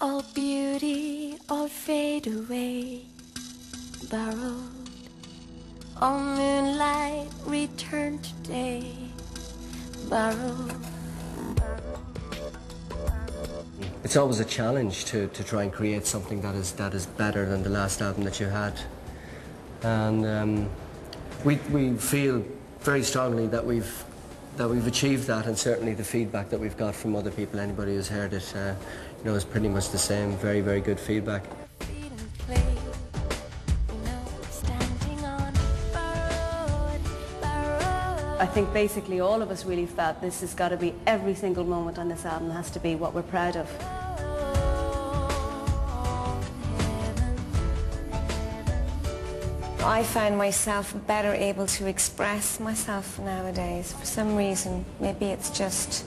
all beauty, all fade away, borrowed. All moonlight, return today, borrowed. It's always a challenge to try and create something that is better than the last album that you had. And we feel very strongly that we've achieved that, and certainly the feedback that we've got from other people, anybody who's heard it, you know, is pretty much the same. Very, very good feedback. I think basically all of us really felt this has got to be, every single moment on this album has to be what we're proud of. I find myself better able to express myself nowadays for some reason. Maybe it's just,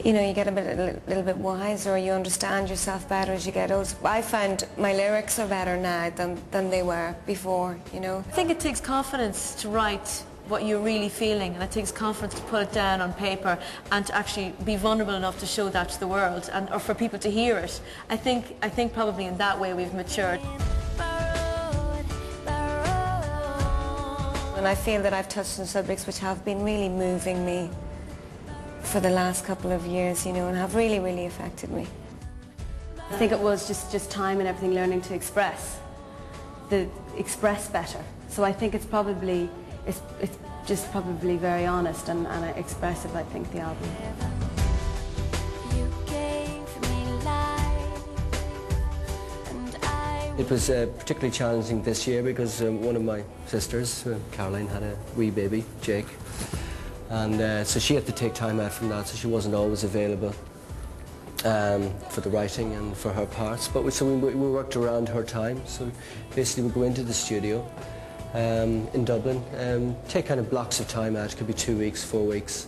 you know, you get a little bit wiser, or you understand yourself better as you get older. I find my lyrics are better now than they were before, you know. I think it takes confidence to write what you're really feeling, and it takes confidence to put it down on paper and to actually be vulnerable enough to show that to the world, and or for people to hear it. I think probably in that way we've matured. And I feel that I've touched on subjects which have been really moving me for the last couple of years, you know, and have really, really affected me. I think it was just time and everything, learning to express better. So I think it's probably, it's just probably very honest and expressive, I think, the album. It was particularly challenging this year because one of my sisters, Caroline, had a wee baby, Jake, and so she had to take time out from that, so she wasn't always available for the writing and for her parts. But so we worked around her time. So basically, we go into the studio in Dublin, take kind of blocks of time out. It could be 2 weeks, 4 weeks,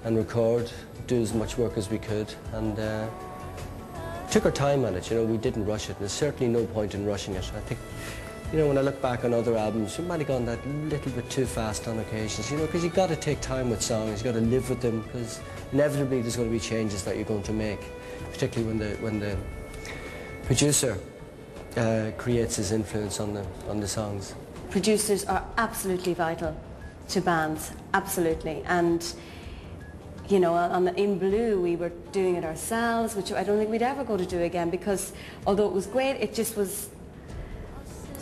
and record, do as much work as we could, and took our time on it. You know, we didn't rush it. There's certainly no point in rushing it. I think, you know, when I look back on other albums, we might have gone that little bit too fast on occasions, you know, because you've got to take time with songs, you've got to live with them, because inevitably there's going to be changes that you're going to make, particularly when the producer creates his influence on the songs. Producers are absolutely vital to bands, absolutely. And you know, in Blue we were doing it ourselves, which I don't think we'd ever go to do again, because although it was great, it just was,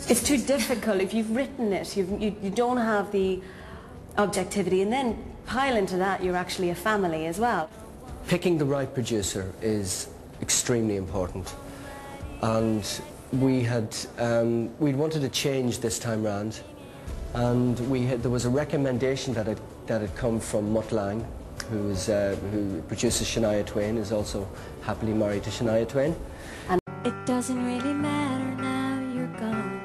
it's too difficult. If you've written it, you don't have the objectivity, and then pile into that you're actually a family as well. Picking the right producer is extremely important, and we wanted to change this time round, and there was a recommendation that had come from Mutt Lange, who produces Shania Twain, is also happily married to Shania Twain. And it doesn't really matter now you're gone.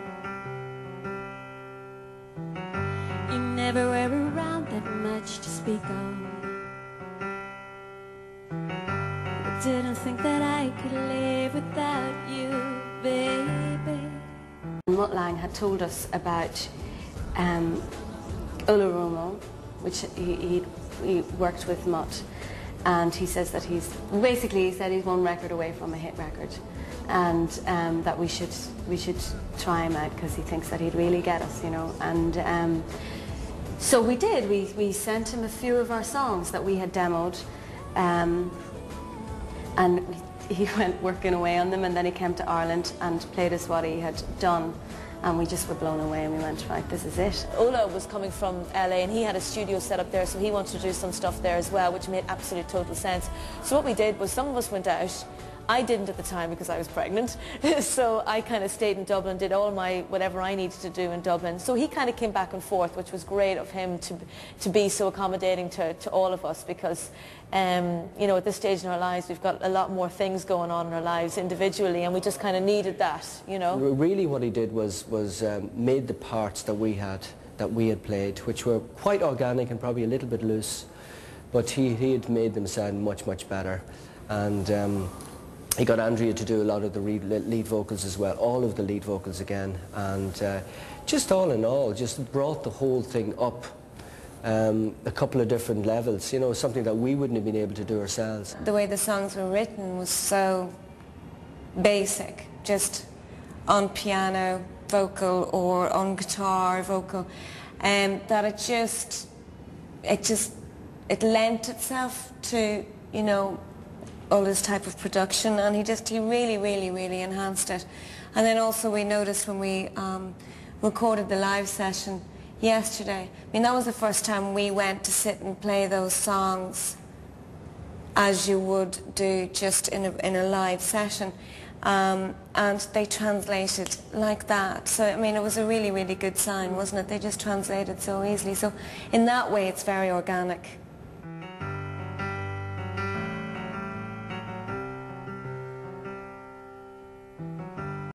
You never were around that much to speak of. I didn't think that I could live without you, baby. Mutt Lange had told us about Ularumo, which he worked with Mutt, and he says that he said he's one record away from a hit record, and that we should try him out because he thinks that he'd really get us, you know. And so we did. We sent him a few of our songs that we had demoed, and he went working away on them, and then he came to Ireland and played us what he had done. And we just were blown away, and we went, right, this is it. Ola was coming from LA, and he had a studio set up there, so he wanted to do some stuff there as well, which made absolute total sense. So what we did was, some of us went out. I didn't at the time because I was pregnant, so I kind of stayed in Dublin, did all my whatever I needed to do in Dublin. So he kind of came back and forth, which was great of him to be so accommodating to all of us, because you know, at this stage in our lives we've got a lot more things going on in our lives individually, and we just kind of needed that, you know. Really what he did was made the parts that we had played, which were quite organic and probably a little bit loose, but he had made them sound much, much better. And he got Andrea to do a lot of the lead vocals as well, all of the lead vocals again, and just all in all, just brought the whole thing up a couple of different levels, you know, something that we wouldn't have been able to do ourselves. The way the songs were written was so basic, just on piano, vocal, or on guitar, vocal, that it lent itself to, you know, all this type of production, and he really enhanced it. And then also we noticed when we recorded the live session yesterday, I mean, that was the first time we went to sit and play those songs as you would do just in a live session, and they translated like that. So I mean, it was a really good sign, wasn't it? They just translated so easily. So in that way it's very organic.